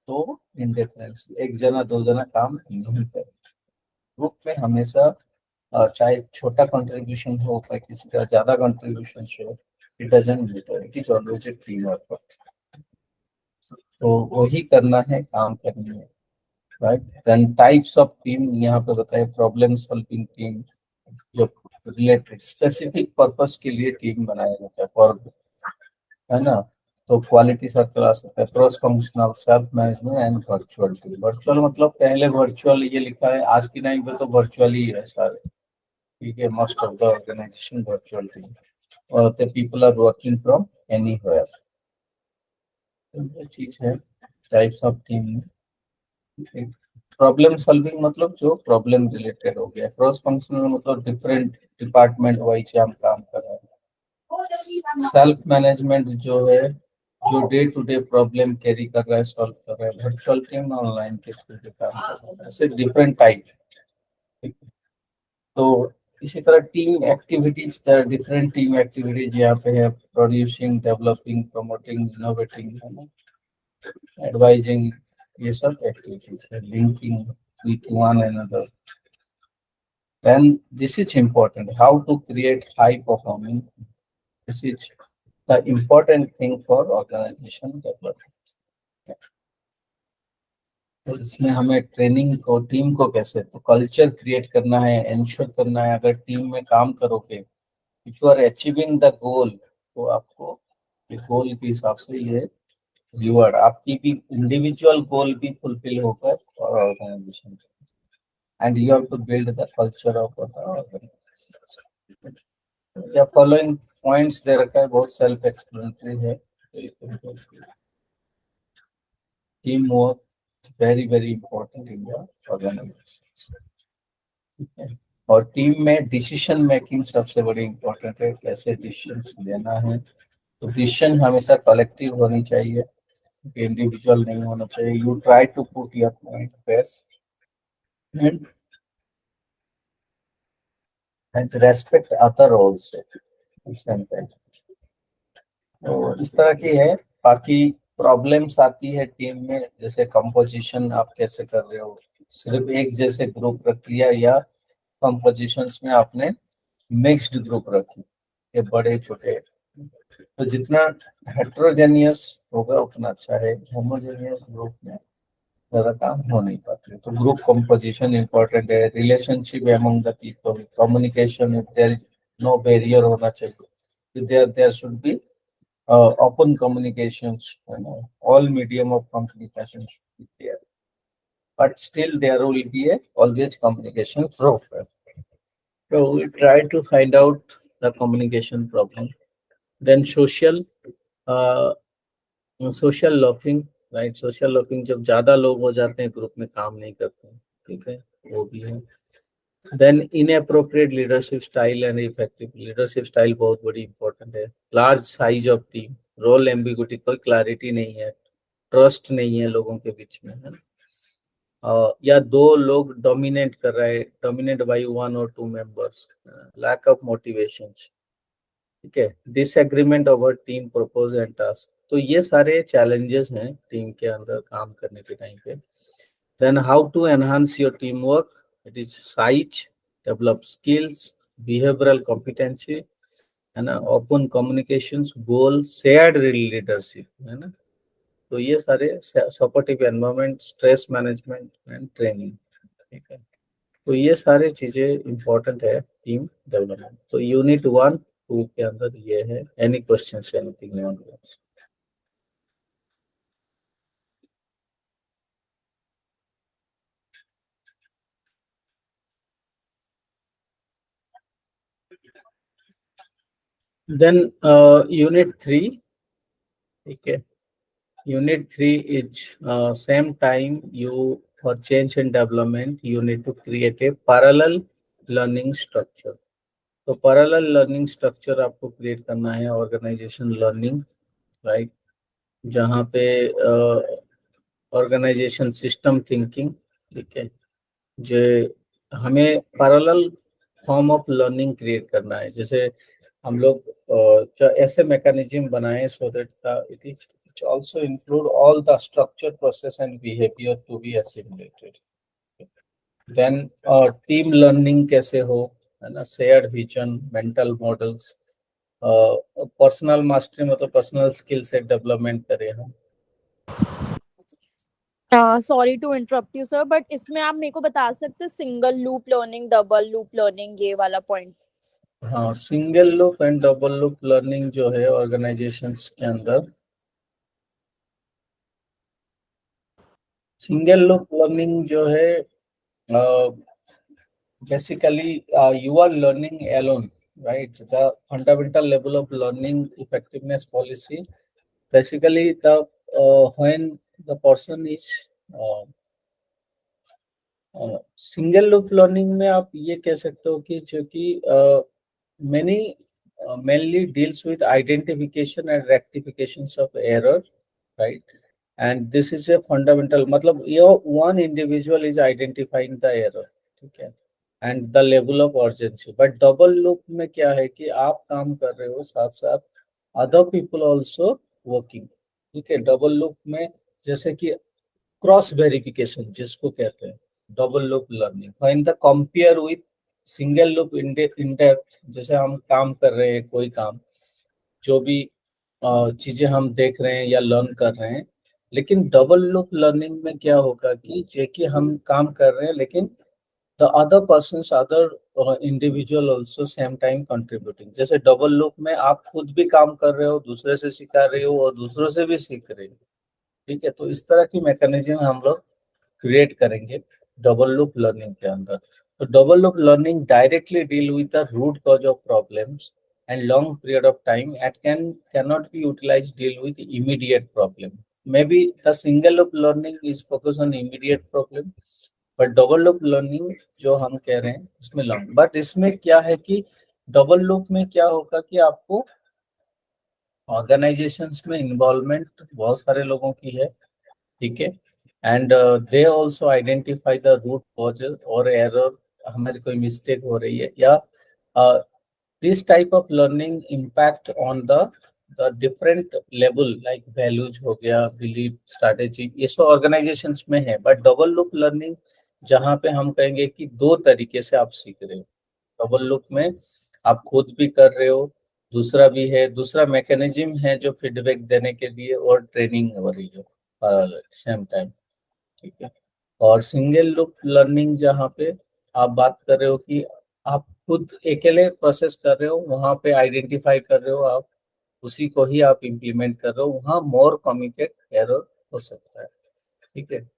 S1: तो इंडिफरेंस, एक जना 2 जना काम नहीं करे। ग्रुप में हमेशा चाहे छोटा कंट्रीब्यूशन हो, चाहे किसी का ज्यादा कंट्रीब्यूशन हो, it doesn't matter, it is always a team effort. तो वही करना है, काम करनी है, right. Then types of team यहाँ पे बताए, प्रॉब्लम सॉल्विंग टीम, जो रिलेटेड स्पेसिफिक पर्पस के लिए टीम बनाया जाता है, फॉर, है ना। तो क्वालिटी सर्कल आ सकता है, cross functional, self management and virtual team. Virtual मतलब पहले वर्चुअल ये लिखा है, आज की टाइम पे तो वर्चुअल ही है सारे, ठीक है, most of the organisation virtual team, और the people are working from anywhere. ये चीज है types of team. Problem solving मतलब जो प्रॉब्लम रिलेटेड हो गया, क्रॉस फंक्शनल मतलब डिफरेंट डिपार्टमेंट वाइज हम काम कर रहे हैं। सेल्फ मैनेजमेंट जो है, जो day to day problem carry कर रहा है, सॉल्व कर रहा है। वर्चुअल टीम ऑनलाइन के थ्रू काम कर रहा है, ऐसे डिफरेंट टाइप। तो इसी तरह team activities, different team activities यहाँ पे है, producing, developing, promoting, innovating, advising, ये सब एक्टिविटीज है, linking with one another. Then this is important, how to create high performing, this is the important thing for organization development। तो इसमें हमें training को, टीम को कैसे, तो कल्चर क्रिएट करना है, एंश्योर करना है, अगर टीम में काम करोगे, if you are achieving the goal, तो आपको गोल के हिसाब से ये रिवॉर्ड, आपकी भी इंडिविजुअल गोल भी फुलफिल होकर और organisation, and you have to build the culture of the organisation. या फॉलोइंग पॉइंट्स दे रखा है, बहुत सेल्फ एक्सप्लेनेटरी है। Team work very very important in the organisation, ठीक है। और टीम में डिसीजन मेकिंग सबसे बड़ी इंपॉर्टेंट है, कैसे डिसीजन लेना है। तो डिसीजन हमेशा कलेक्टिव होनी चाहिए, इंडिविजुअल नहीं होना चाहिए। You try to put your point best and respect other also. तो इस तरह की है। बाकी प्रॉब्लम्स आती है टीम में, जैसे कंपोजिशन आप कैसे कर रहे हो, सिर्फ एक जैसे ग्रुप रख लिया, या कंपोजिशंस में आपने मिक्स्ड ग्रुप रखी, ये बड़े छोटे। तो जितना हेट्रोजेनियस होगा उतना अच्छा है, होमोजेनियस ग्रुप में ज्यादा काम हो नहीं पाते। तो ग्रुप कंपोजिशन इंपॉर्टेंट है, relationship among the people, communication, if there is no barrier होना चाहिए, there should be open communications, all medium of communication should be there, but still there will be a always communication problem. So we try to find out the communication problem, then social loafing, right, social loafing जब ज्यादा लोग हो जाते हैं group में काम नहीं करते हैं, ठीक है, वो भी है। Then inappropriate leadership style and effective leadership style बहुत बड़ी इंपॉर्टेंट है। Large size of team, role ambiguity, कोई क्लैरिटी नहीं है, ट्रस्ट नहीं है लोगों के बीच में, है ना, या दो लोग डोमिनेट कर रहे हैं, dominate by 1 or 2 members, lack of motivation, ठीक है, disagreement over team purpose and task. तो ये सारे चैलेंजेस हैं टीम के अंदर काम करने के टाइम पे। Then how to enhance your team work, it is size, develop skills, behavioural competency, है ना, open communications, goal, shared leadership, है ना। तो ये सारे supportive environment, stress management and training, ठीक है। तो ये सारे चीजें इंपॉर्टेंट है टीम डेवलपमेंट। तो यूनिट 1-2 के अंदर ये है। Any questions, anything you want to ask? Then unit 3, ठीक है, unit 3 is same time you for change and development you need to create a parallel learning structure। तो parallel learning structure आपको create करना है organization learning, right, जहाँ पे organization system thinking, ठीक है, जो हमें parallel form of learning create करना है। जैसे हम लोग ऐसे मैकेनिज्म बनाए so that it is also include all the structure, process and behaviour to be assimilated. Then team learning कैसे हो, है ना, shared vision, mental models, personal mastery, मतलब पर्सनल स्किल सेट डेवलपमेंट करें हम।
S2: Sorry to interrupt you sir, but इसमें आप मेरे को बता सकते हैं single loop learning, double loop learning, ये वाला पॉइंट?
S1: हाँ, single loop and double loop learning जो है ऑर्गेनाइजेशंस के अंदर, सिंगल लूप लर्निंग जो है basically you are learning alone, right? The fundamental level of learning effectiveness policy, basically the when the person is single loop learning में आप ये कह सकते हो कि जो कि many mainly deals with identification and rectifications of error, right? And this is a fundamental, मतलब your one individual is identifying the error, ठीक है, and the level of urgency। but double loop में क्या है कि आप काम कर रहे हो साथ साथ other people also working, ठीक है। डबल लूप में जैसे कि क्रॉस वेरिफिकेशन जिसको कहते हैं double loop learning, when the compare with single loop in depth, जैसे हम काम कर रहे हैं कोई काम, जो भी चीजें हम देख रहे हैं या लर्न कर रहे हैं, लेकिन डबल लूप लर्निंग में क्या होगा कि जे कि हम काम कर रहे हैं लेकिन the other person, other individual also same time contributing. जैसे डबल लूप में आप खुद भी काम कर रहे हो, दूसरे से सिखा रहे हो और दूसरों से भी सीख रहे हो, ठीक है। तो इस तरह की मैकेनिज्म हम लोग क्रिएट करेंगे डबल लूप लर्निंग के अंदर। तो double loop learning directly deal with the root cause of problems and long period of time and cannot be utilized deal with immediate problem। Maybe the single loop learning is focused on immediate problem, but double loop learning जो हम कह रहे हैं इसमें long, but इसमें क्या है कि डबल लूप में क्या होगा कि आपको ऑर्गेनाइजेशंस में इन्वॉल्वमेंट बहुत सारे लोगों की है, ठीक है, and they also identify the root causes और एरर, हमारी कोई मिस्टेक हो रही है या this type of learning impact on the different level like values हो गया, बिलीफ, स्ट्रैटेजी, ये सब ऑर्गेनाइजेशंस में है। बट डबल लूप लर्निंग जहाँ पे हम कहेंगे कि दो तरीके से आप सीख रहे हो, डबल लूप में आप खुद भी कर रहे हो, दूसरा भी है, दूसरा मैकेनिज्म है जो फीडबैक देने के लिए और ट्रेनिंग हो रही है सेम टाइम, ठीक है। और सिंगल लूप लर्निंग जहाँ पे आप बात कर रहे हो कि आप खुद अकेले प्रोसेस कर रहे हो, वहां पे आइडेंटिफाई कर रहे हो, आप उसी को ही आप इम्प्लीमेंट कर रहे हो, वहाँ मोर कमिटेड एरर हो सकता है, ठीक है।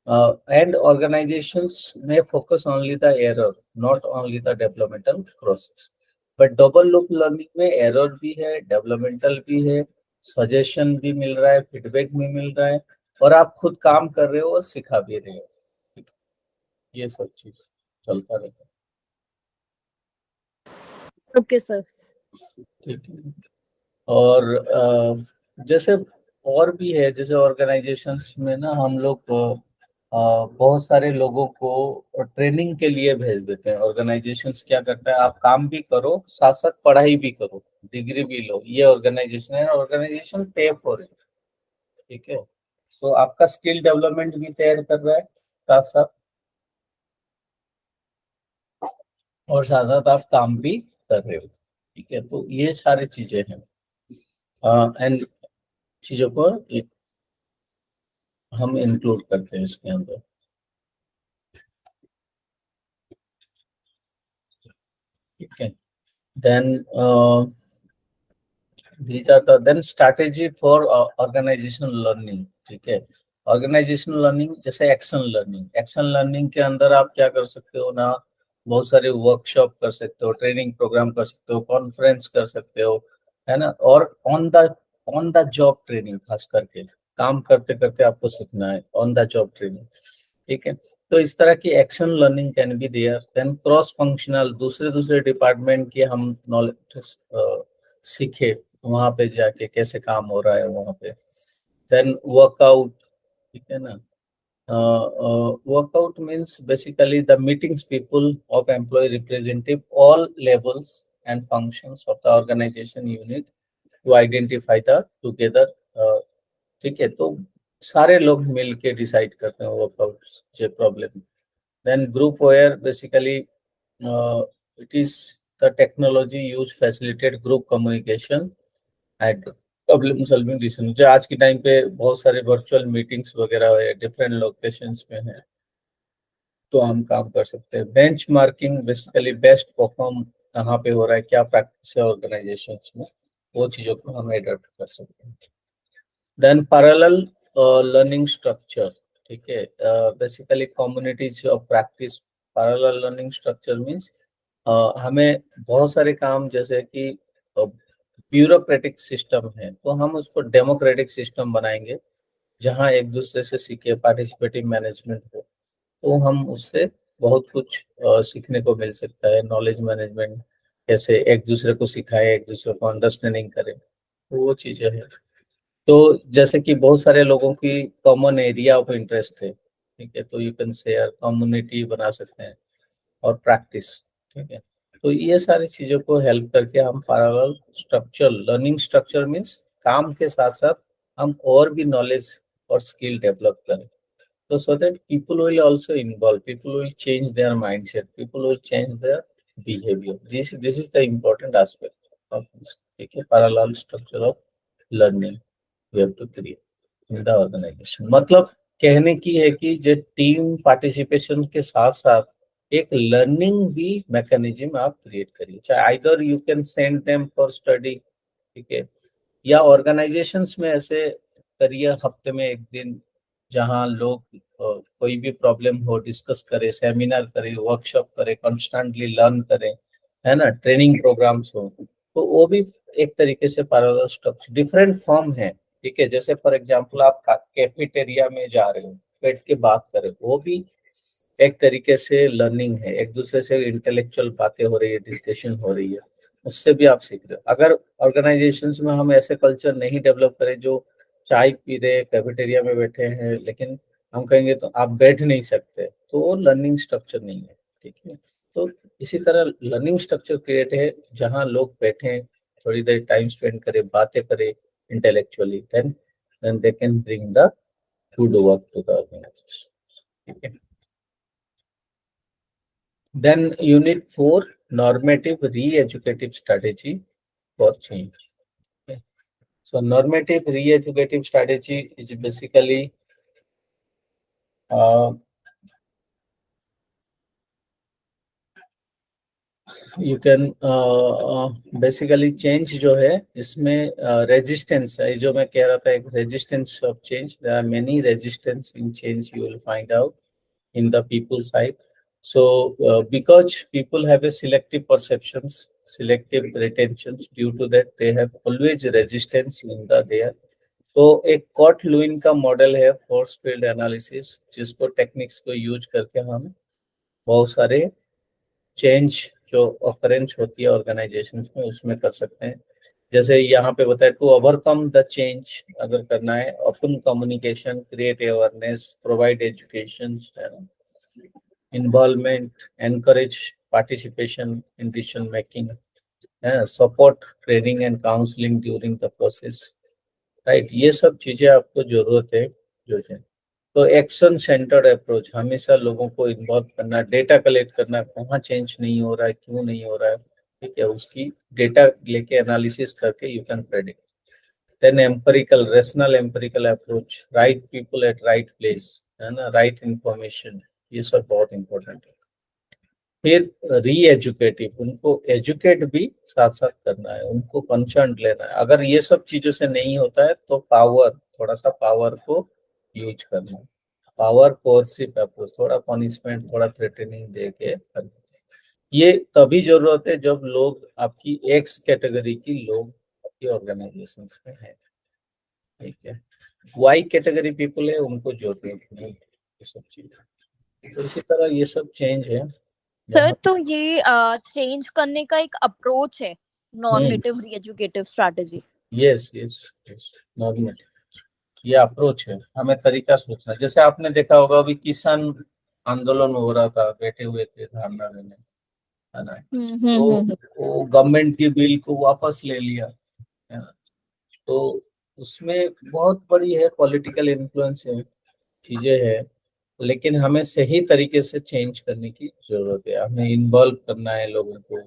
S1: And organizations may focus only the error, not only the developmental process। But double loop learning में एरर भी है, डेवलपमेंटल भी है, सजेशन भी मिल रहा है, फीडबैक भी मिल रहा है, और आप खुद काम कर रहे हो और सिखा भी रहे हो। ये सब चीज चलता रहता है।
S2: Okay sir.
S1: ठीक है। और जैसे और भी है, जैसे ऑर्गेनाइजेशंस में ना हम लोग बहुत सारे लोगों को ट्रेनिंग के लिए भेज देते हैं। ऑर्गेनाइजेशंस क्या करता है, आप काम भी करो साथ साथ पढ़ाई भी करो, डिग्री भी लो, ये ऑर्गेनाइजेशन है, ऑर्गेनाइजेशन पे फॉर इट। ठीक है, सो आपका स्किल डेवलपमेंट भी तैयार कर रहा है साथ साथ, और साथ साथ आप काम भी कर रहे हो। ठीक है, तो ये सारी चीजें हैं, एंड चीजों को हम इंक्लूड करते हैं इसके अंदर। ठीक है, then these are the then strategy for organizational learning। ठीक है, ऑर्गेनाइजेशनल लर्निंग जैसे एक्शन लर्निंग, एक्शन लर्निंग के अंदर आप क्या कर सकते हो ना, बहुत सारे वर्कशॉप कर सकते हो, ट्रेनिंग प्रोग्राम कर सकते हो, कॉन्फ्रेंस कर सकते हो, है ना, और ऑन द जॉब ट्रेनिंग, खास करके काम करते करते आपको सीखना है, ऑन द जॉब ट्रेनिंग। ठीक है, तो इस तरह की action learning can be there. Then cross functional, दूसरे दूसरे डिपार्टमेंट के हम नॉलेज सीखे, वहां पे जाके कैसे काम हो रहा है वहां पे। देन वर्कआउट, ठीक है ना, workout means basically the meetings people of employee representative all levels and functions of the organization unit to identify the together। ठीक है, तो सारे लोग मिल के डिसाइड करते हैं वर्कआउट जो problem. Then groupware basically it is the technology use facilitate group communication and problem solving decision. जो आज के टाइम पे बहुत सारे वर्चुअल मीटिंग्स वगैरह है, डिफरेंट लोकेशंस में है, तो हम काम कर सकते हैं। Bench marking basically best perform कहाँ पे हो रहा है, क्या प्रैक्टिस है ऑर्गेनाइजेशंस में, वो चीज़ों को हम एडॉप्ट कर सकते हैं। देन पैरेलल लर्निंग स्ट्रक्चर, ठीक है, basically communities of practice. Parallel learning structure means हमें बहुत सारे काम, जैसे कि ब्यूरोक्रेटिक सिस्टम है, तो हम उसको डेमोक्रेटिक सिस्टम बनाएंगे, जहाँ एक दूसरे से सीखे, पार्टिसिपेटिव मैनेजमेंट हो, तो हम उससे बहुत कुछ सीखने को मिल सकता है। नॉलेज मैनेजमेंट, कैसे एक दूसरे को सिखाए, एक दूसरे को अंडरस्टैंडिंग करें, तो वो चीजें हैं। तो जैसे कि बहुत सारे लोगों की कॉमन एरिया ऑफ इंटरेस्ट है, ठीक है, तो यू कैन शेयर, कम्युनिटी बना सकते हैं, और प्रैक्टिस। ठीक है, तो ये सारी चीजों को हेल्प करके हम parallel structure, learning structure means काम के साथ साथ हम और भी नॉलेज और स्किल डेवलप करें, तो so that people will also involve, people will change their mindset, people will change their behavior। This is the important aspect of this। ठीक है, parallel structure of learning we have to create in the organization। मतलब कहने की है कि जो team participation के साथ साथ एक लर्निंग भी मैकेनिज्म आप क्रिएट करिए, चाहे either you can send them for study, ठीक है, या ऑर्गेनाइजेशंस में ऐसे करिए हफ्ते में एक दिन, जहां लोग कोई भी प्रॉब्लम हो डिस्कस करे, सेमिनार करे, वर्कशॉप करे, कॉन्स्टेंटली लर्न करें, है ना, ट्रेनिंग प्रोग्राम्स हो, तो वो भी एक तरीके से पैरेलल स्ट्रक्चर, डिफरेंट फॉर्म है। ठीक है, जैसे फॉर एग्जांपल आप कैफेटेरिया में जा रहे हो, बैठ के बात करें, वो भी एक तरीके से लर्निंग है, एक दूसरे से इंटेलेक्चुअल बातें हो रही है, डिस्कशन हो रही है, उससे भी आप सीख रहे हो। अगर ऑर्गेनाइजेशंस में हम ऐसे कल्चर नहीं डेवलप करें, जो चाय पी रहे कैफेटेरिया में बैठे हैं, लेकिन हम कहेंगे तो आप बैठ नहीं सकते, तो वो लर्निंग स्ट्रक्चर नहीं है। ठीक है, तो इसी तरह लर्निंग स्ट्रक्चर क्रिएट है, जहाँ लोग बैठे, थोड़ी देर टाइम स्पेंड करें, बातें करें intellectually, then they can bring the good work to the organisation. ठीक है, then unit 4, normative re-educative strategy for change। Okay. So normative re-educative strategy is basically you can basically change जो है इसमें resistance है, जो मैं कह रहा था, एक resistance of change, there are many resistance in change you will find out in the people side। So because people have a selective perceptions, selective retentions, due to that they have always resistance in the there. तो एक cot Lewin का model है force field analysis, जिसको techniques को use करके हम बहुत सारे चेंज जो ऑकरेंस होती है ऑर्गेनाइजेशन में उसमें कर सकते हैं। जैसे यहाँ पे बताया टू ओवरकम द चेंज अगर करना है, open communication, create awareness, provide education, involvement, encourage participation in decision making, support training and counselling during the process, right. ये सब चीजें आपको जरूरत है जो है। तो एक्शन सेंटर्ड अप्रोच, हमेशा लोगों को इन्वॉल्व करना, डेटा कलेक्ट करना, कहाँ चेंज नहीं हो रहा है, क्यों नहीं हो रहा है, ठीक है, उसकी डेटा लेके एनालिसिस करके you can predict. Then empirical, rational empirical approach, right people at right place, है ना, राइट इंफॉर्मेशन, ये सब बहुत इंपॉर्टेंट है। फिर री एजुकेटिव, उनको एजुकेट भी साथ साथ करना है, उनको कंसर्न लेना है। अगर ये सब चीजों से नहीं होता है तो पावर, थोड़ा सा पावर को यूज करना, पावर कोर्सिव अप्रोच, थोड़ा पनिशमेंट, थोड़ा थ्रेटनिंग दे के करना। ये तभी जरूरत है जब लोग आपकी एक्स कैटेगरी की लोग आपकी ऑर्गेनाइजेशन में है, ठीक है। वाई कैटेगरी पीपल है उनको जरूरत नहीं ये सब चीजें। तो इसी तरह ये सब चेंज है।
S2: सर तो ये चेंज करने का एक अप्रोच है normative reeducative strategy.
S1: Yes yes yes, normative ये अप्रोच है, हमें तरीका सोचना। जैसे आपने देखा होगा अभी किसान आंदोलन हो रहा था, बैठे हुए थे धरना देने, है ना, तो वो गवर्नमेंट की बिल को वापस ले लिया, है ना। तो उसमें बहुत बड़ी है पॉलिटिकल इन्फ्लुएंस है, चीजें है, लेकिन हमें सही तरीके से चेंज करने की जरूरत है। हमें इन्वॉल्व करना है लोगों को,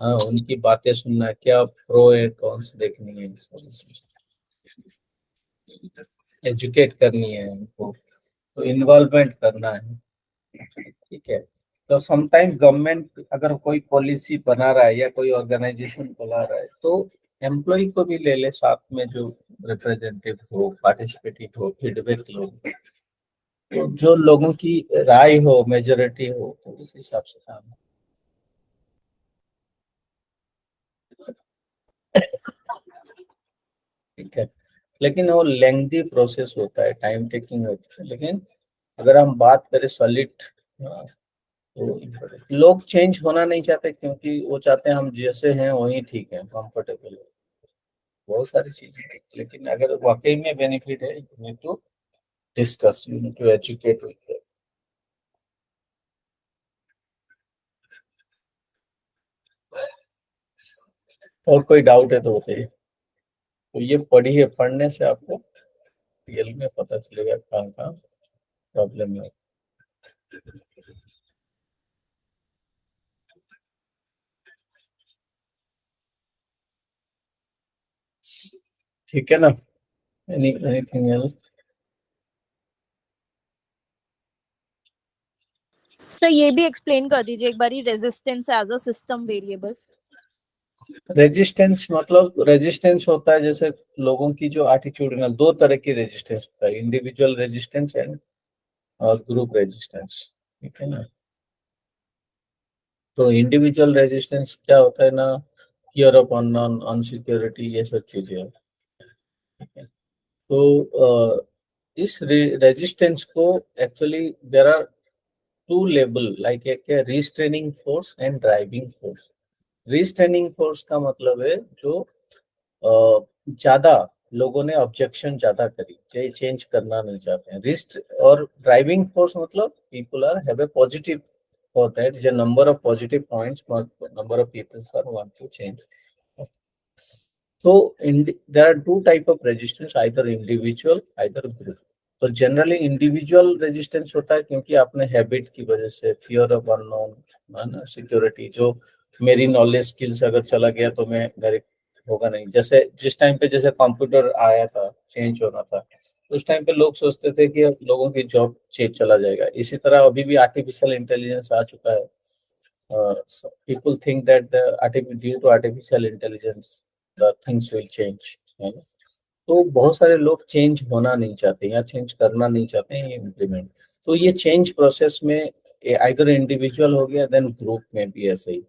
S1: हाँ, उनकी बातें सुनना है, क्या प्रो एंड कॉन्स देखनी है, एजुकेट करनी है उनको, तो इन्वॉल्वमेंट करना है, ठीक है। तो समटाइम गवर्नमेंट अगर कोई पॉलिसी बना रहा है या कोई ऑर्गेनाइजेशन बना रहा है तो एम्प्लॉय को भी ले ले साथ में, जो रिप्रेजेंटेटिव हो, पार्टिसिपेटिव हो, फीडबैक लो, तो जो लोगों की राय हो, मेजोरिटी हो, तो उस हिसाब से काम ठीक है। लेकिन वो लेंथी प्रोसेस होता है, टाइम टेकिंग होता है, लेकिन अगर हम बात करें सॉलिड, तो लोग चेंज होना नहीं चाहते क्योंकि वो चाहते हैं हम जैसे हैं वही ठीक है, कंफर्टेबल है, बहुत सारी चीजें। लेकिन अगर वाकई में बेनिफिट है, you need to discuss, you need to educate with. और कोई डाउट है तो बताइए। तो ये पढ़िए, पढ़ने से आपको रियल में पता चलेगा कहाँ कहाँ प्रॉब्लम है। ठीक है ना, एनीथिंग एल्स?
S2: सर ये भी एक्सप्लेन कर दीजिए एक बारी, resistance as a system variable.
S1: Resistance मतलब, रेजिस्टेंस होता है जैसे लोगों की जो एटीट्यूडनल, दो तरह की रेजिस्टेंस होता है, इंडिविजुअल रेजिस्टेंस एंड और ग्रुप रेजिस्टेंस, ठीक है ना। तो इंडिविजुअल रेजिस्टेंस क्या होता है ना, फियर ऑफ अननोन, अनसिक्योरिटी, ये सब चीजें हैं, ठीक है। तो इस रेजिस्टेंस को actually there are two level, like एक है restraining force and driving force. Restraining force का मतलब है जो ज्यादा लोगों ने ऑब्जेक्शन ज्यादा करी, चेंज करना नहीं चाहते हैं, रिस्ट। और ड्राइविंग फोर्स मतलब people are have a positive for that, the number of positive points, number of people are want to change. So there are two type of resistance, either individual, either group. तो generally individual resistance होता है क्योंकि आपने habit की वजह से, fear of unknown, ना, security, जो मेरी नॉलेज स्किल्स अगर चला गया तो मैं मेरे होगा नहीं। जैसे जिस टाइम पे जैसे कंप्यूटर आया था, चेंज होना था, उस टाइम पे लोग सोचते थे कि लोगों की जॉब चेंज चला जाएगा। इसी तरह अभी भी आर्टिफिशियल इंटेलिजेंस आ चुका है। People think that due to artificial intelligence the things will change, है ना। तो बहुत सारे लोग चेंज होना नहीं चाहते या चेंज करना नहीं चाहते हैं, ये इम्प्लीमेंट। तो ये चेंज प्रोसेस में आइदर इंडिविजुअल हो गया देन ग्रुप में भी ऐसे ही।